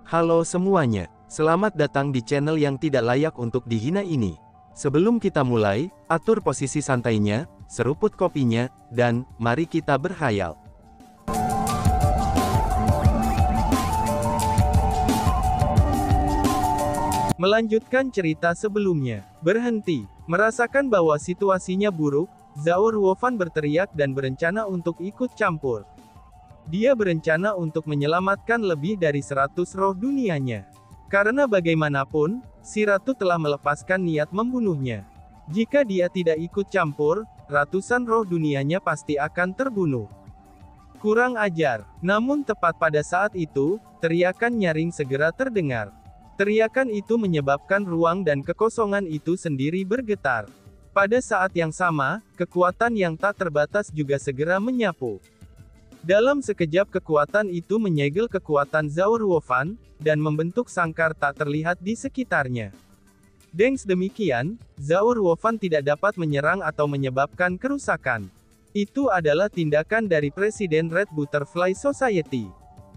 Halo semuanya, selamat datang di channel yang tidak layak untuk dihina ini. Sebelum kita mulai, atur posisi santainya, seruput kopinya, dan mari kita berkhayal. Melanjutkan cerita sebelumnya, berhenti, merasakan bahwa situasinya buruk, Zhao Ruofan berteriak dan berencana untuk ikut campur. Dia berencana untuk menyelamatkan lebih dari 100 roh dunianya. Karena bagaimanapun, si ratu telah melepaskan niat membunuhnya. Jika dia tidak ikut campur, ratusan roh dunianya pasti akan terbunuh. Kurang ajar. Namun tepat pada saat itu, teriakan nyaring segera terdengar. Teriakan itu menyebabkan ruang dan kekosongan itu sendiri bergetar. Pada saat yang sama, kekuatan yang tak terbatas juga segera menyapu. Dalam sekejap kekuatan itu menyegel kekuatan Zhao Ruofan, dan membentuk sangkar tak terlihat di sekitarnya. Dengan demikian, Zhao Ruofan tidak dapat menyerang atau menyebabkan kerusakan. Itu adalah tindakan dari Presiden Red Butterfly Society.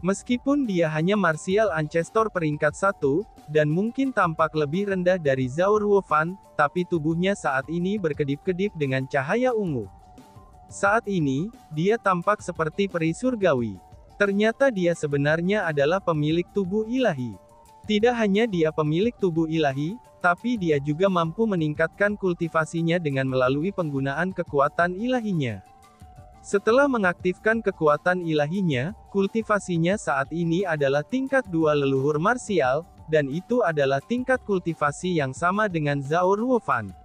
Meskipun dia hanya martial ancestor peringkat 1, dan mungkin tampak lebih rendah dari Zhao Ruofan, tapi tubuhnya saat ini berkedip-kedip dengan cahaya ungu. Saat ini, dia tampak seperti peri surgawi. Ternyata dia sebenarnya adalah pemilik tubuh ilahi. Tidak hanya dia pemilik tubuh ilahi, tapi dia juga mampu meningkatkan kultivasinya dengan melalui penggunaan kekuatan ilahinya. Setelah mengaktifkan kekuatan ilahinya, kultivasinya saat ini adalah tingkat 2 leluhur marsial, dan itu adalah tingkat kultivasi yang sama dengan Zhao Ruofan.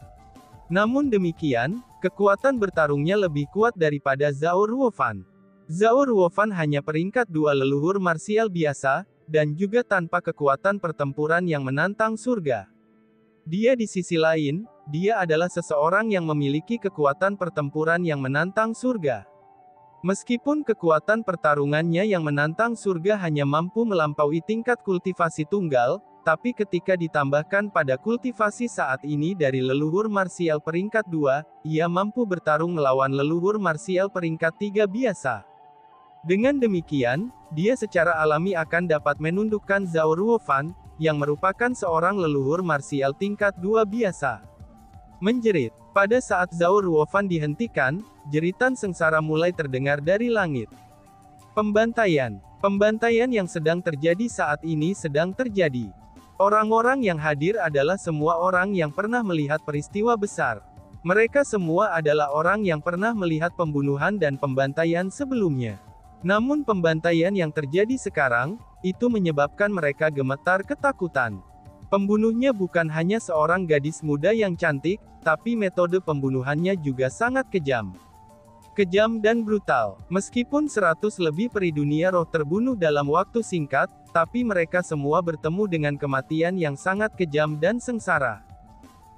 Namun demikian, kekuatan bertarungnya lebih kuat daripada Zhao Ruofan. Zhao Ruofan hanya peringkat 2 leluhur marsial biasa, dan juga tanpa kekuatan pertempuran yang menantang surga. Dia di sisi lain, dia adalah seseorang yang memiliki kekuatan pertempuran yang menantang surga. Meskipun kekuatan pertarungannya yang menantang surga hanya mampu melampaui tingkat kultivasi tunggal, tapi ketika ditambahkan pada kultivasi saat ini dari leluhur marsial peringkat 2, ia mampu bertarung melawan leluhur marsial peringkat 3 biasa. Dengan demikian, dia secara alami akan dapat menundukkan Zhao Ruofan, yang merupakan seorang leluhur marsial tingkat 2 biasa. Menjerit. Pada saat Zhao Ruofan dihentikan, jeritan sengsara mulai terdengar dari langit. Pembantaian. Pembantaian yang sedang terjadi saat ini sedang terjadi. Orang-orang yang hadir adalah semua orang yang pernah melihat peristiwa besar. Mereka semua adalah orang yang pernah melihat pembunuhan dan pembantaian sebelumnya. Namun pembantaian yang terjadi sekarang, itu menyebabkan mereka gemetar ketakutan. Pembunuhnya bukan hanya seorang gadis muda yang cantik, tapi metode pembunuhannya juga sangat kejam. Kejam dan brutal. Meskipun 100 lebih peri dunia roh terbunuh dalam waktu singkat, tapi mereka semua bertemu dengan kematian yang sangat kejam dan sengsara.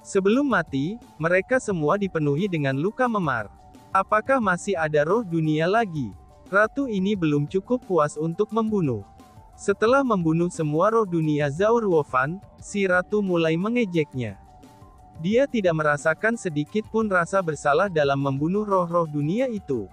Sebelum mati, mereka semua dipenuhi dengan luka memar. Apakah masih ada roh dunia lagi? Ratu ini belum cukup puas untuk membunuh. Setelah membunuh semua roh dunia Zhao Ruofan, si ratu mulai mengejeknya. Dia tidak merasakan sedikit pun rasa bersalah dalam membunuh roh-roh dunia itu.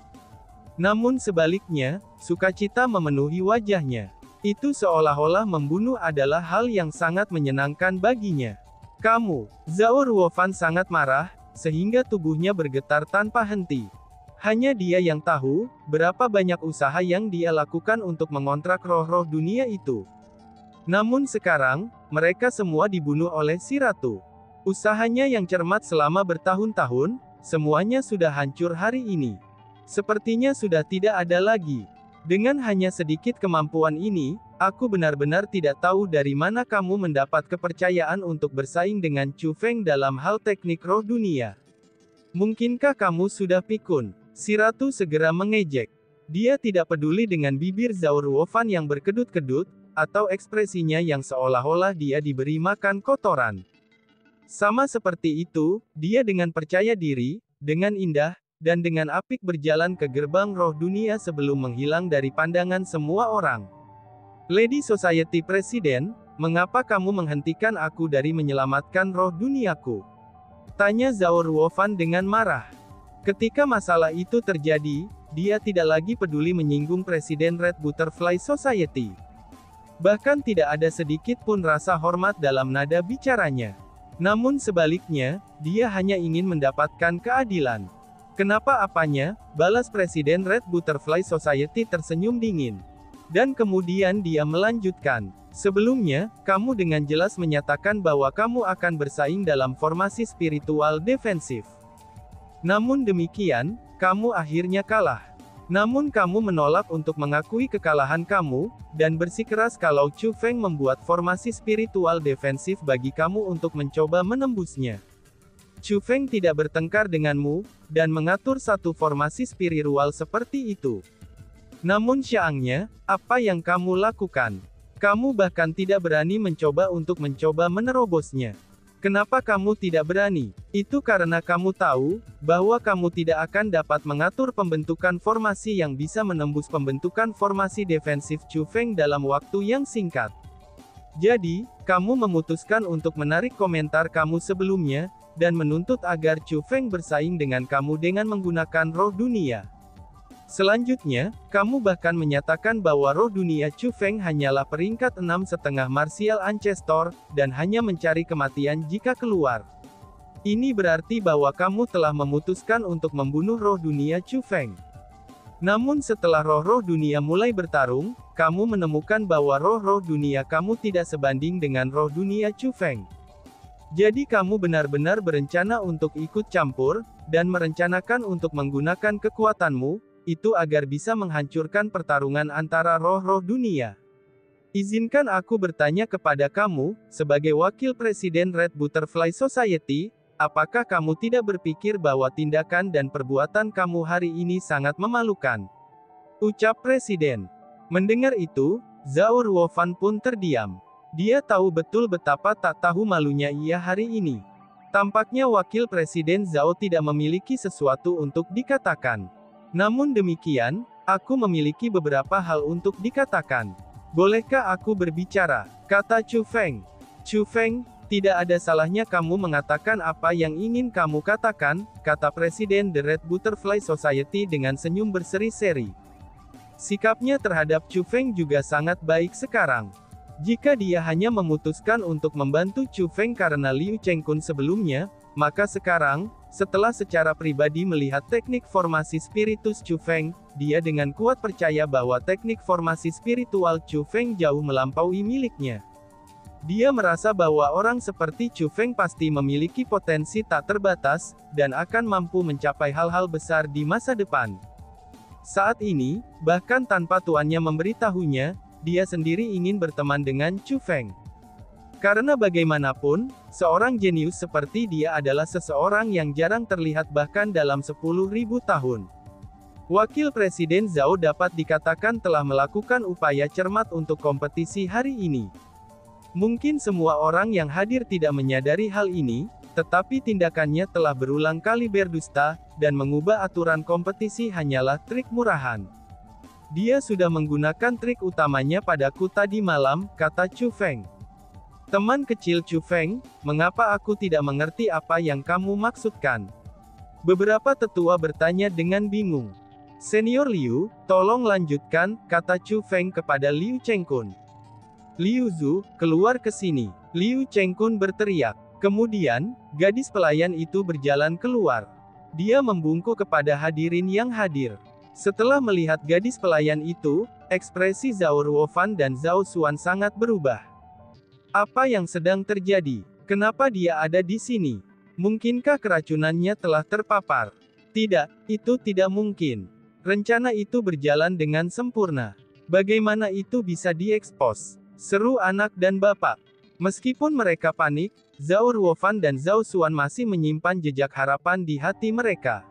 Namun sebaliknya, sukacita memenuhi wajahnya. Itu seolah-olah membunuh adalah hal yang sangat menyenangkan baginya. Kamu, Zhao Ruofan sangat marah, sehingga tubuhnya bergetar tanpa henti. Hanya dia yang tahu, berapa banyak usaha yang dia lakukan untuk mengontrak roh-roh dunia itu. Namun sekarang, mereka semua dibunuh oleh si ratu. Usahanya yang cermat selama bertahun-tahun, semuanya sudah hancur hari ini. Sepertinya sudah tidak ada lagi. Dengan hanya sedikit kemampuan ini, aku benar-benar tidak tahu dari mana kamu mendapat kepercayaan untuk bersaing dengan Chu Feng dalam hal teknik roh dunia. Mungkinkah kamu sudah pikun? Si ratu segera mengejek. Dia tidak peduli dengan bibir Zhao Ruofan yang berkedut-kedut, atau ekspresinya yang seolah-olah dia diberi makan kotoran. Sama seperti itu, dia dengan percaya diri, dengan indah, dan dengan apik berjalan ke gerbang roh dunia sebelum menghilang dari pandangan semua orang. Lady Society Presiden, mengapa kamu menghentikan aku dari menyelamatkan roh duniaku? Tanya Zhao Ruofan dengan marah. Ketika masalah itu terjadi, dia tidak lagi peduli menyinggung Presiden Red Butterfly Society. Bahkan tidak ada sedikit pun rasa hormat dalam nada bicaranya. Namun sebaliknya, dia hanya ingin mendapatkan keadilan. Kenapa apanya? Balas Presiden Red Butterfly Society tersenyum dingin. Dan kemudian dia melanjutkan. Sebelumnya, kamu dengan jelas menyatakan bahwa kamu akan bersaing dalam formasi spiritual defensif. Namun demikian, kamu akhirnya kalah. Namun kamu menolak untuk mengakui kekalahan kamu, dan bersikeras kalau Chu Feng membuat formasi spiritual defensif bagi kamu untuk mencoba menembusnya. Chu Feng tidak bertengkar denganmu, dan mengatur satu formasi spiritual seperti itu. Namun Xiangnya, apa yang kamu lakukan? Kamu bahkan tidak berani mencoba menerobosnya. Kenapa kamu tidak berani? Itu karena kamu tahu, bahwa kamu tidak akan dapat mengatur pembentukan formasi yang bisa menembus pembentukan formasi defensif Chu Feng dalam waktu yang singkat. Jadi, kamu memutuskan untuk menarik komentar kamu sebelumnya, dan menuntut agar Chu Feng bersaing dengan kamu dengan menggunakan roh dunia. Selanjutnya, kamu bahkan menyatakan bahwa roh dunia Chu Feng hanyalah peringkat 6,5 martial ancestor, dan hanya mencari kematian jika keluar. Ini berarti bahwa kamu telah memutuskan untuk membunuh roh dunia Chu Feng. Namun setelah roh-roh dunia mulai bertarung, kamu menemukan bahwa roh-roh dunia kamu tidak sebanding dengan roh dunia Chu Feng. Jadi kamu benar-benar berencana untuk ikut campur, dan merencanakan untuk menggunakan kekuatanmu, itu agar bisa menghancurkan pertarungan antara roh-roh dunia. Izinkan aku bertanya kepada kamu, sebagai wakil presiden Red Butterfly Society, apakah kamu tidak berpikir bahwa tindakan dan perbuatan kamu hari ini sangat memalukan? Ucap presiden. Mendengar itu, Zhao Ruofan pun terdiam. Dia tahu betul betapa tak tahu malunya ia hari ini. Tampaknya wakil presiden Zhao tidak memiliki sesuatu untuk dikatakan. Namun demikian, aku memiliki beberapa hal untuk dikatakan. Bolehkah aku berbicara? Kata Chu Feng. Chu Feng, tidak ada salahnya kamu mengatakan apa yang ingin kamu katakan, kata Presiden The Red Butterfly Society dengan senyum berseri-seri. Sikapnya terhadap Chu Feng juga sangat baik sekarang. Jika dia hanya memutuskan untuk membantu Chu Feng karena Liu Chengkun sebelumnya, maka sekarang, setelah secara pribadi melihat teknik formasi spiritus Chu Feng, dia dengan kuat percaya bahwa teknik formasi spiritual Chu Feng jauh melampaui miliknya. Dia merasa bahwa orang seperti Chu Feng pasti memiliki potensi tak terbatas, dan akan mampu mencapai hal-hal besar di masa depan. Saat ini, bahkan tanpa tuannya memberitahunya, dia sendiri ingin berteman dengan Chu Feng. Karena bagaimanapun, seorang jenius seperti dia adalah seseorang yang jarang terlihat bahkan dalam 10.000 tahun. Wakil Presiden Zhao dapat dikatakan telah melakukan upaya cermat untuk kompetisi hari ini. Mungkin semua orang yang hadir tidak menyadari hal ini, tetapi tindakannya telah berulang kali berdusta, dan mengubah aturan kompetisi hanyalah trik murahan. Dia sudah menggunakan trik utamanya padaku tadi malam, kata Chu Feng. Teman kecil Chu Feng, mengapa aku tidak mengerti apa yang kamu maksudkan? Beberapa tetua bertanya dengan bingung. Senior Liu, tolong lanjutkan, kata Chu Feng kepada Liu Chengkun. Liu Zhu, keluar ke sini. Liu Chengkun berteriak. Kemudian, gadis pelayan itu berjalan keluar. Dia membungkuk kepada hadirin yang hadir. Setelah melihat gadis pelayan itu, ekspresi Zhao Ruofan dan Zhao Xuan sangat berubah. Apa yang sedang terjadi? Kenapa dia ada di sini? Mungkinkah keracunannya telah terpapar? Tidak, itu tidak mungkin. Rencana itu berjalan dengan sempurna. Bagaimana itu bisa diekspos? Seru anak dan bapak. Meskipun mereka panik, Zhao Ruofan dan Zhao Xuan masih menyimpan jejak harapan di hati mereka.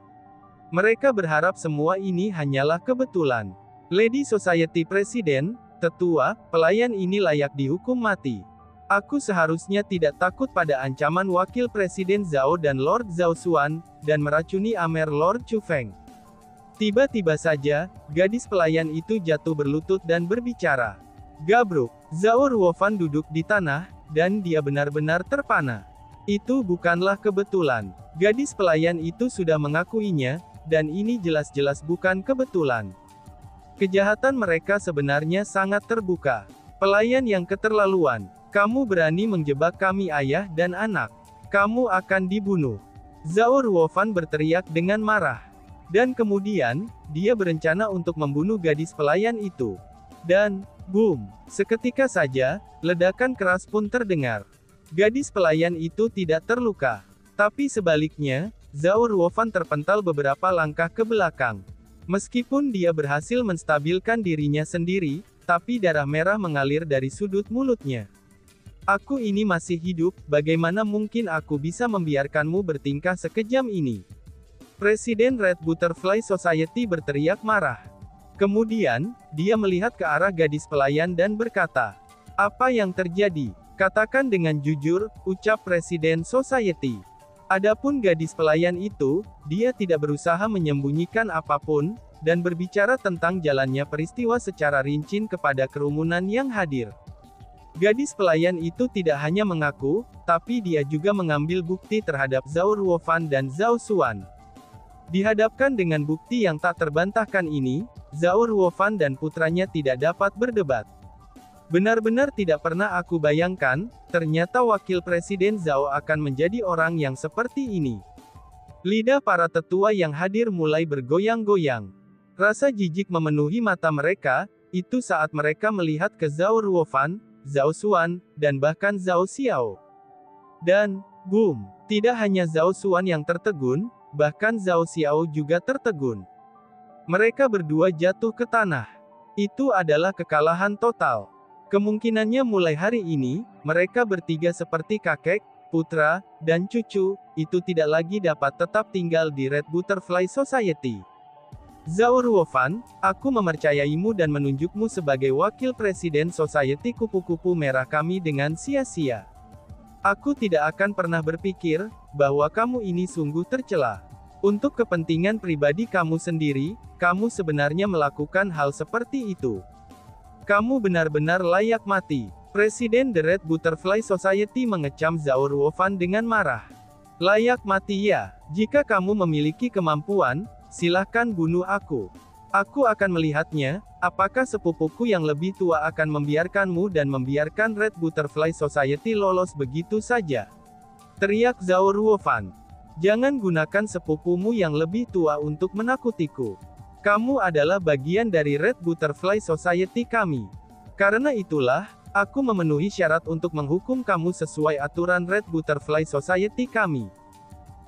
Mereka berharap semua ini hanyalah kebetulan. Lady Society Presiden, tetua, pelayan ini layak dihukum mati. Aku seharusnya tidak takut pada ancaman Wakil Presiden Zhao dan Lord Zhao Xuan, dan meracuni Amer Lord Chu Feng. Tiba-tiba saja, gadis pelayan itu jatuh berlutut dan berbicara. Gabruk, Zhao Ruofan duduk di tanah, dan dia benar-benar terpana. Itu bukanlah kebetulan. Gadis pelayan itu sudah mengakuinya, dan ini jelas-jelas bukan kebetulan. Kejahatan mereka sebenarnya sangat terbuka. Pelayan yang keterlaluan. Kamu berani menjebak kami ayah dan anak. Kamu akan dibunuh. Zhao Ruofan berteriak dengan marah. Dan kemudian, dia berencana untuk membunuh gadis pelayan itu. Dan, boom, seketika saja, ledakan keras pun terdengar. Gadis pelayan itu tidak terluka. Tapi sebaliknya, Zhao Ruofan terpental beberapa langkah ke belakang. Meskipun dia berhasil menstabilkan dirinya sendiri, tapi darah merah mengalir dari sudut mulutnya. Aku ini masih hidup, bagaimana mungkin aku bisa membiarkanmu bertingkah sekejam ini? Presiden Red Butterfly Society berteriak marah. Kemudian, dia melihat ke arah gadis pelayan dan berkata, "Apa yang terjadi? Katakan dengan jujur," ucap Presiden Society. Adapun gadis pelayan itu, dia tidak berusaha menyembunyikan apapun, dan berbicara tentang jalannya peristiwa secara rinci kepada kerumunan yang hadir. Gadis pelayan itu tidak hanya mengaku, tapi dia juga mengambil bukti terhadap Zhao Ruofan dan Zhao Xuan. Dihadapkan dengan bukti yang tak terbantahkan ini, Zhao Ruofan dan putranya tidak dapat berdebat. Benar-benar tidak pernah aku bayangkan, ternyata wakil presiden Zhao akan menjadi orang yang seperti ini. Lidah para tetua yang hadir mulai bergoyang-goyang. Rasa jijik memenuhi mata mereka, itu saat mereka melihat ke Zhao Ruofan, Zhao Xuan, dan bahkan Zhao Xiao. Dan, boom, tidak hanya Zhao Xuan yang tertegun, bahkan Zhao Xiao juga tertegun. Mereka berdua jatuh ke tanah. Itu adalah kekalahan total. Kemungkinannya mulai hari ini, mereka bertiga seperti kakek, putra, dan cucu, itu tidak lagi dapat tetap tinggal di Red Butterfly Society. Zhao Ruofan, aku mempercayaimu dan menunjukmu sebagai wakil presiden Society Kupu-Kupu Merah kami dengan sia-sia. Aku tidak akan pernah berpikir, bahwa kamu ini sungguh tercela. Untuk kepentingan pribadi kamu sendiri, kamu sebenarnya melakukan hal seperti itu. Kamu benar-benar layak mati. Presiden The Red Butterfly Society mengecam Zhao Ruofan dengan marah. Layak mati ya, jika kamu memiliki kemampuan, silahkan bunuh aku. Aku akan melihatnya, apakah sepupuku yang lebih tua akan membiarkanmu dan membiarkan Red Butterfly Society lolos begitu saja. Teriak Zhao Ruofan. Jangan gunakan sepupumu yang lebih tua untuk menakutiku. Kamu adalah bagian dari Red Butterfly Society kami. Karena itulah, aku memenuhi syarat untuk menghukum kamu sesuai aturan Red Butterfly Society kami.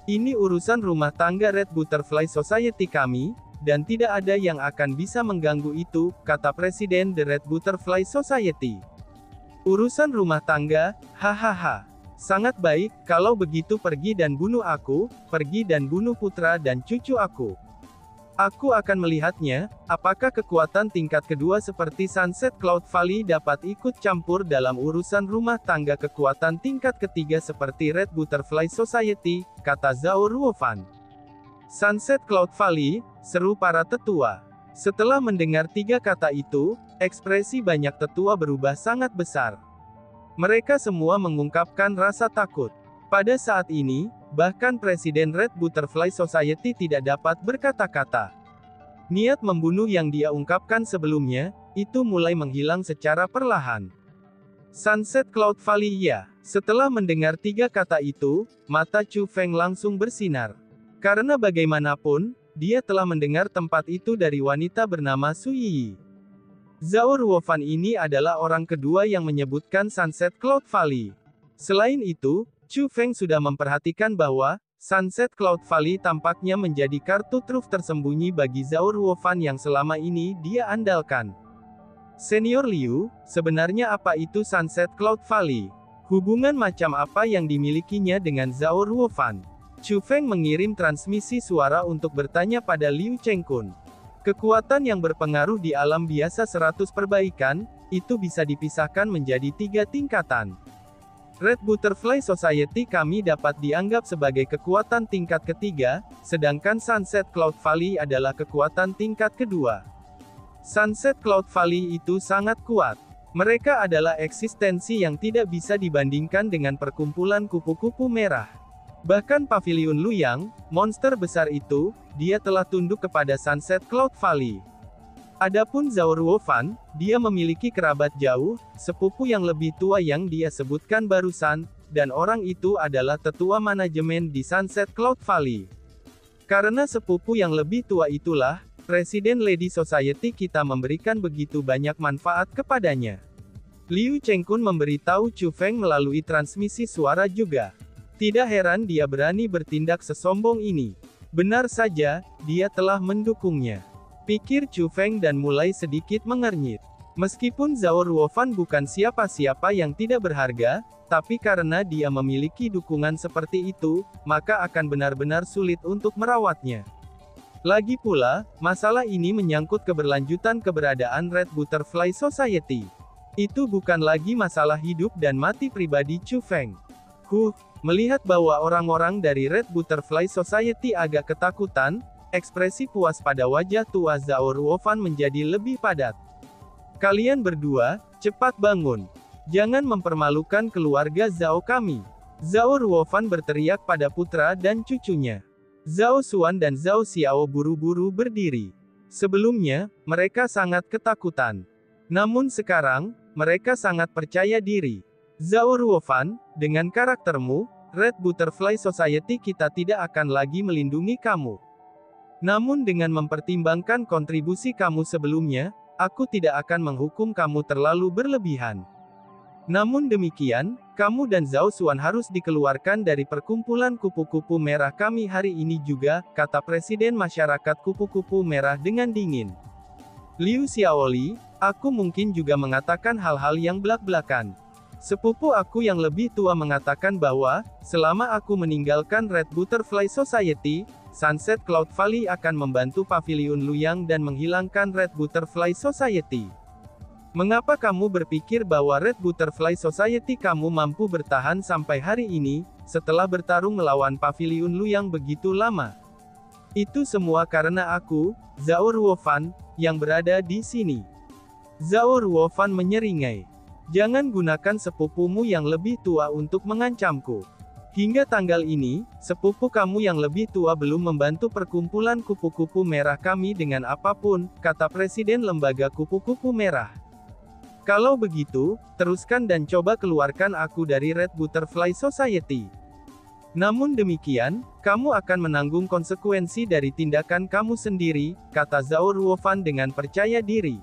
Ini urusan rumah tangga Red Butterfly Society kami, dan tidak ada yang akan bisa mengganggu itu, kata Presiden The Red Butterfly Society. Urusan rumah tangga, hahaha. Sangat baik, kalau begitu pergi dan bunuh aku, pergi dan bunuh putra dan cucu aku. Aku akan melihatnya, apakah kekuatan tingkat kedua seperti Sunset Cloud Valley dapat ikut campur dalam urusan rumah tangga kekuatan tingkat ketiga seperti Red Butterfly Society, kata Zhao Ruofan. Sunset Cloud Valley, seru para tetua. Setelah mendengar tiga kata itu, ekspresi banyak tetua berubah sangat besar. Mereka semua mengungkapkan rasa takut. Pada saat ini, bahkan Presiden Red Butterfly Society tidak dapat berkata-kata. Niat membunuh yang dia ungkapkan sebelumnya, itu mulai menghilang secara perlahan. Sunset Cloud Valley ya. Setelah mendengar tiga kata itu, mata Chu Feng langsung bersinar. Karena bagaimanapun, dia telah mendengar tempat itu dari wanita bernama Su Yi. Zhao Ruofan ini adalah orang kedua yang menyebutkan Sunset Cloud Valley. Selain itu, Chu Feng sudah memperhatikan bahwa Sunset Cloud Valley tampaknya menjadi kartu truf tersembunyi bagi Zhao Ruofan yang selama ini dia andalkan. Senior Liu, sebenarnya apa itu Sunset Cloud Valley? Hubungan macam apa yang dimilikinya dengan Zhao Ruofan? Chu Feng mengirim transmisi suara untuk bertanya pada Liu Chengkun. Kekuatan yang berpengaruh di alam biasa 100 perbaikan, itu bisa dipisahkan menjadi 3 tingkatan. Red Butterfly Society kami dapat dianggap sebagai kekuatan tingkat ketiga, sedangkan Sunset Cloud Valley adalah kekuatan tingkat kedua. Sunset Cloud Valley itu sangat kuat. Mereka adalah eksistensi yang tidak bisa dibandingkan dengan perkumpulan kupu-kupu merah. Bahkan Pavilion Luyang, monster besar itu, dia telah tunduk kepada Sunset Cloud Valley. Adapun Zhao Ruofan, dia memiliki kerabat jauh, sepupu yang lebih tua yang dia sebutkan barusan, dan orang itu adalah tetua manajemen di Sunset Cloud Valley. Karena sepupu yang lebih tua itulah, Presiden Lady Society kita memberikan begitu banyak manfaat kepadanya. Liu Chengkun memberitahu Chu Feng melalui transmisi suara juga. Tidak heran dia berani bertindak sesombong ini. Benar saja, dia telah mendukungnya. Pikir Chu Feng dan mulai sedikit mengernyit. Meskipun Zhao Ruofan bukan siapa-siapa yang tidak berharga, tapi karena dia memiliki dukungan seperti itu, maka akan benar-benar sulit untuk merawatnya. Lagi pula, masalah ini menyangkut keberlanjutan keberadaan Red Butterfly Society. Itu bukan lagi masalah hidup dan mati pribadi Chu Feng. Melihat bahwa orang-orang dari Red Butterfly Society agak ketakutan, ekspresi puas pada wajah tua Zhao Ruofan menjadi lebih padat. Kalian berdua, cepat bangun. Jangan mempermalukan keluarga Zhao kami. Zhao Ruofan berteriak pada putra dan cucunya. Zhao Xuan dan Zhao Xiao buru-buru berdiri. Sebelumnya, mereka sangat ketakutan. Namun sekarang, mereka sangat percaya diri. Zhao Ruofan, dengan karaktermu, Red Butterfly Society kita tidak akan lagi melindungi kamu. Namun dengan mempertimbangkan kontribusi kamu sebelumnya, aku tidak akan menghukum kamu terlalu berlebihan. Namun demikian, kamu dan Zhao Xuan harus dikeluarkan dari perkumpulan kupu-kupu merah kami hari ini juga, kata Presiden Masyarakat Kupu-kupu Merah dengan dingin. Liu Xiaoli, aku mungkin juga mengatakan hal-hal yang belak-belakan. Sepupu aku yang lebih tua mengatakan bahwa, selama aku meninggalkan Red Butterfly Society, Sunset Cloud Valley akan membantu Paviliun Luyang dan menghilangkan Red Butterfly Society. Mengapa kamu berpikir bahwa Red Butterfly Society kamu mampu bertahan sampai hari ini, setelah bertarung melawan Paviliun Luyang begitu lama? Itu semua karena aku, Zhao Ruofan, yang berada di sini. Zhao Ruofan menyeringai. Jangan gunakan sepupumu yang lebih tua untuk mengancamku. Hingga tanggal ini, sepupu kamu yang lebih tua belum membantu perkumpulan kupu-kupu merah kami dengan apapun, kata Presiden Lembaga Kupu-kupu Merah. Kalau begitu, teruskan dan coba keluarkan aku dari Red Butterfly Society. Namun demikian, kamu akan menanggung konsekuensi dari tindakan kamu sendiri, kata Zhao Ruofan dengan percaya diri.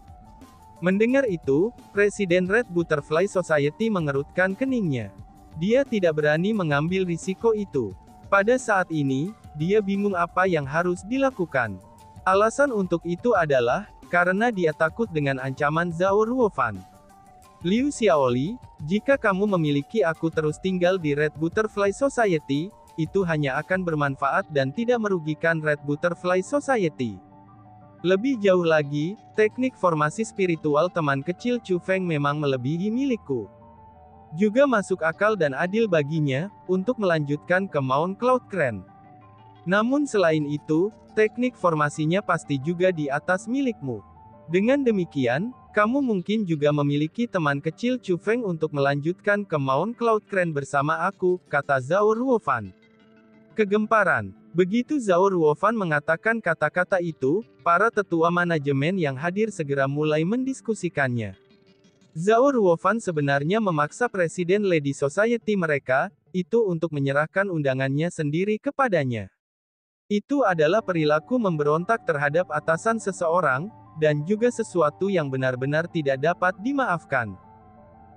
Mendengar itu, Presiden Red Butterfly Society mengerutkan keningnya. Dia tidak berani mengambil risiko itu. Pada saat ini, dia bingung apa yang harus dilakukan. Alasan untuk itu adalah, karena dia takut dengan ancaman Zhao Ruofan. Liu Xiaoli, jika kamu memiliki aku terus tinggal di Red Butterfly Society, itu hanya akan bermanfaat dan tidak merugikan Red Butterfly Society. Lebih jauh lagi, teknik formasi spiritual teman kecil Chu Feng memang melebihi milikku. Juga masuk akal dan adil baginya, untuk melanjutkan ke Mount Cloud Crane. Namun selain itu, teknik formasinya pasti juga di atas milikmu. Dengan demikian, kamu mungkin juga memiliki teman kecil Chu Feng untuk melanjutkan ke Mount Cloud Crane bersama aku, kata Zhao Ruofan. Kegemparan. Begitu Zhao Ruofan mengatakan kata-kata itu, para tetua manajemen yang hadir segera mulai mendiskusikannya. Zhao Ruofan sebenarnya memaksa Presiden Lady Society mereka, itu untuk menyerahkan undangannya sendiri kepadanya. Itu adalah perilaku memberontak terhadap atasan seseorang, dan juga sesuatu yang benar-benar tidak dapat dimaafkan.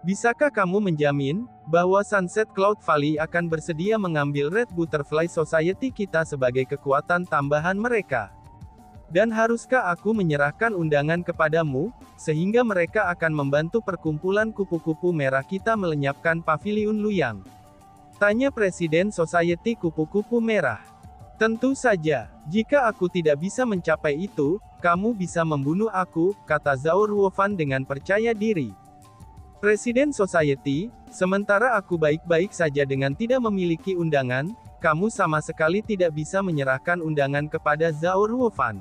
Bisakah kamu menjamin, bahwa Sunset Cloud Valley akan bersedia mengambil Red Butterfly Society kita sebagai kekuatan tambahan mereka? Dan haruskah aku menyerahkan undangan kepadamu, sehingga mereka akan membantu perkumpulan kupu-kupu merah kita melenyapkan Paviliun Luyang? Tanya Presiden Society Kupu-kupu Merah. Tentu saja, jika aku tidak bisa mencapai itu, kamu bisa membunuh aku, kata Zhao Ruofan dengan percaya diri. Presiden Society, sementara aku baik-baik saja dengan tidak memiliki undangan, kamu sama sekali tidak bisa menyerahkan undangan kepada Zhao Ruofan.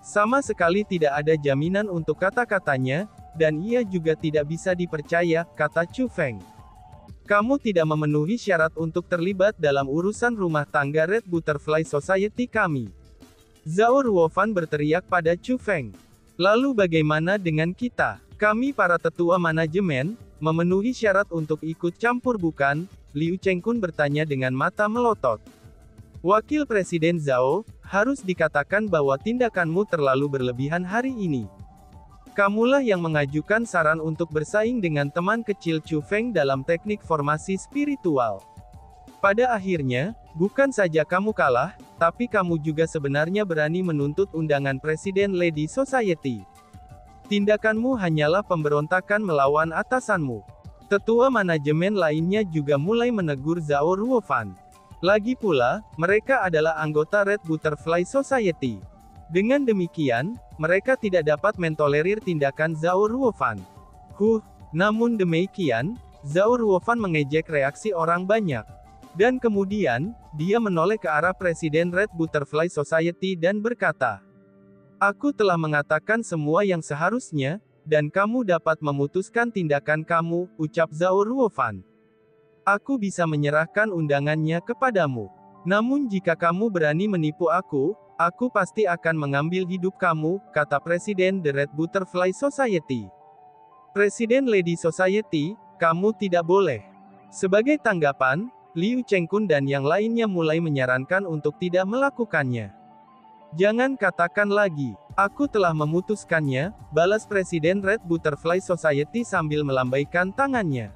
Sama sekali tidak ada jaminan untuk kata-katanya, dan ia juga tidak bisa dipercaya, kata Chu Feng. Kamu tidak memenuhi syarat untuk terlibat dalam urusan rumah tangga Red Butterfly Society kami. Zhao Ruofan berteriak pada Chu Feng. Lalu bagaimana dengan kita? Kami para tetua manajemen, memenuhi syarat untuk ikut campur bukan? Liu Chengkun bertanya dengan mata melotot. Wakil Presiden Zhao, harus dikatakan bahwa tindakanmu terlalu berlebihan hari ini. Kamulah yang mengajukan saran untuk bersaing dengan teman kecil Chu Feng dalam teknik formasi spiritual. Pada akhirnya, bukan saja kamu kalah, tapi kamu juga sebenarnya berani menuntut undangan Presiden Lady Society. Tindakanmu hanyalah pemberontakan melawan atasanmu. Tetua manajemen lainnya juga mulai menegur Zhao Ruofan. Lagi pula, mereka adalah anggota Red Butterfly Society. Dengan demikian, mereka tidak dapat mentolerir tindakan Zhao Ruofan. Namun demikian, Zhao Ruofan mengejek reaksi orang banyak. Dan kemudian, dia menoleh ke arah Presiden Red Butterfly Society dan berkata, "Aku telah mengatakan semua yang seharusnya, dan kamu dapat memutuskan tindakan kamu," ucap Zhao Ruofan. "Aku bisa menyerahkan undangannya kepadamu. Namun jika kamu berani menipu aku pasti akan mengambil hidup kamu," kata Presiden The Red Butterfly Society. "Presiden Lady Society, kamu tidak boleh." Sebagai tanggapan, Liu Chengkun dan yang lainnya mulai menyarankan untuk tidak melakukannya. "Jangan katakan lagi, aku telah memutuskannya," balas Presiden Red Butterfly Society sambil melambaikan tangannya.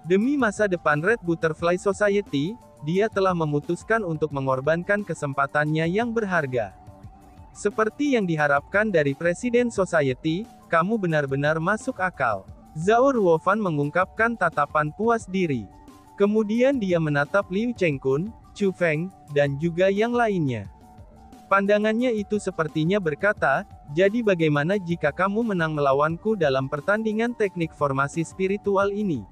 Demi masa depan Red Butterfly Society, dia telah memutuskan untuk mengorbankan kesempatannya yang berharga. Seperti yang diharapkan dari Presiden Society, kamu benar-benar masuk akal. Zhao Ruofan mengungkapkan tatapan puas diri. Kemudian dia menatap Liu Chengkun, Chu Feng, dan juga yang lainnya. Pandangannya itu sepertinya berkata, "Jadi bagaimana jika kamu menang melawanku dalam pertandingan teknik formasi spiritual ini?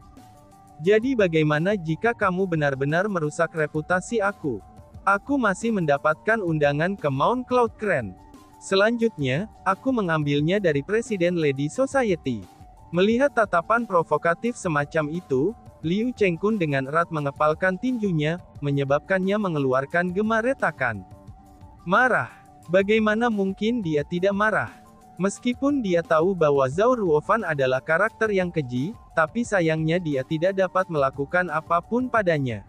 Jadi bagaimana jika kamu benar-benar merusak reputasi aku? Aku masih mendapatkan undangan ke Mount Cloud Grand. Selanjutnya, aku mengambilnya dari Presiden Lady Society." Melihat tatapan provokatif semacam itu, Liu Chengkun dengan erat mengepalkan tinjunya, menyebabkannya mengeluarkan gema retakan. Marah. Bagaimana mungkin dia tidak marah? Meskipun dia tahu bahwa Zhao Ruofan adalah karakter yang keji, tapi sayangnya dia tidak dapat melakukan apapun padanya.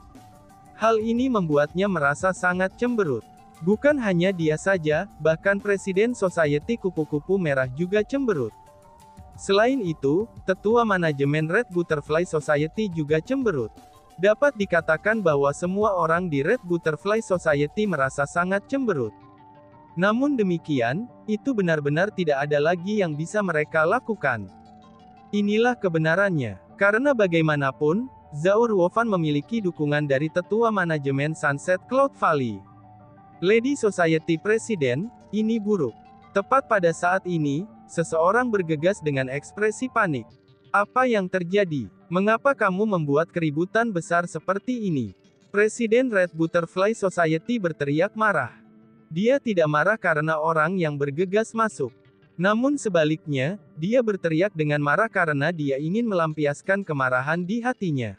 Hal ini membuatnya merasa sangat cemberut. Bukan hanya dia saja, bahkan Presiden Society Kupu-Kupu Merah juga cemberut. Selain itu, tetua manajemen Red Butterfly Society juga cemberut. Dapat dikatakan bahwa semua orang di Red Butterfly Society merasa sangat cemberut. Namun demikian, itu benar-benar tidak ada lagi yang bisa mereka lakukan. Inilah kebenarannya. Karena bagaimanapun, Zhao Ruofan memiliki dukungan dari tetua manajemen Sunset Cloud Valley. Lady Society Presiden, ini buruk. Tepat pada saat ini, seseorang bergegas dengan ekspresi panik. "Apa yang terjadi? Mengapa kamu membuat keributan besar seperti ini?" Presiden Red Butterfly Society berteriak marah. Dia tidak marah karena orang yang bergegas masuk. Namun sebaliknya, dia berteriak dengan marah karena dia ingin melampiaskan kemarahan di hatinya.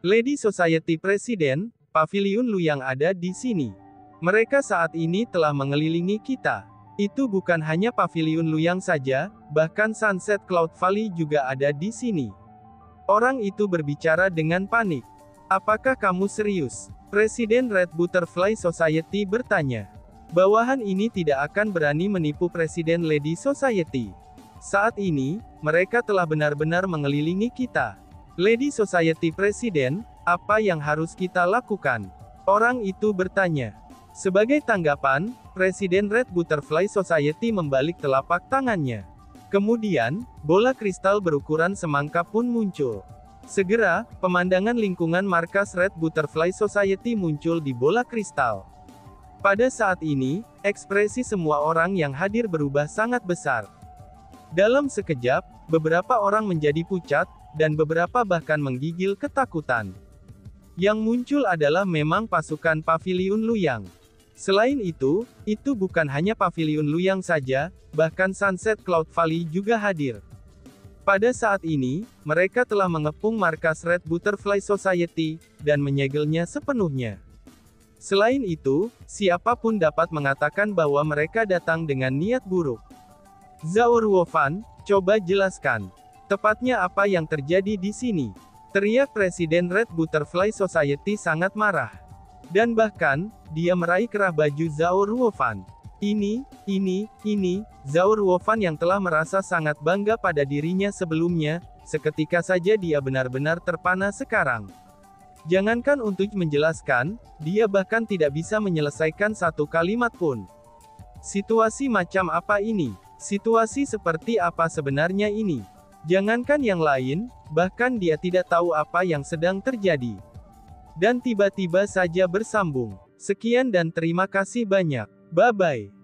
"Lady Society Presiden, Paviliun Luyang ada di sini. Mereka saat ini telah mengelilingi kita. Itu bukan hanya Paviliun Luyang saja, bahkan Sunset Cloud Valley juga ada di sini." Orang itu berbicara dengan panik. "Apakah kamu serius?" Presiden Red Butterfly Society bertanya. "Bawahan ini tidak akan berani menipu Presiden Lady Society. Saat ini, mereka telah benar-benar mengelilingi kita. Lady Society Presiden, apa yang harus kita lakukan?" Orang itu bertanya. Sebagai tanggapan, Presiden Red Butterfly Society membalik telapak tangannya. Kemudian, bola kristal berukuran semangka pun muncul. Segera, pemandangan lingkungan markas Red Butterfly Society muncul di bola kristal. Pada saat ini, ekspresi semua orang yang hadir berubah sangat besar. Dalam sekejap, beberapa orang menjadi pucat, dan beberapa bahkan menggigil ketakutan. Yang muncul adalah memang pasukan Paviliun Luyang. Selain itu bukan hanya Paviliun Luyang saja, bahkan Sunset Cloud Valley juga hadir. Pada saat ini, mereka telah mengepung markas Red Butterfly Society, dan menyegelnya sepenuhnya. Selain itu, siapapun dapat mengatakan bahwa mereka datang dengan niat buruk. Zhao Ruofan, coba jelaskan. Tepatnya apa yang terjadi di sini? Teriak Presiden Red Butterfly Society sangat marah. Dan bahkan, dia meraih kerah baju Zhao Ruofan. Ini, Zhao Ruofan yang telah merasa sangat bangga pada dirinya sebelumnya, seketika saja dia benar-benar terpana sekarang. Jangankan untuk menjelaskan, dia bahkan tidak bisa menyelesaikan satu kalimat pun. Situasi macam apa ini? Situasi seperti apa sebenarnya ini? Jangankan yang lain, bahkan dia tidak tahu apa yang sedang terjadi. Dan tiba-tiba saja bersambung. Sekian dan terima kasih banyak. Bye-bye.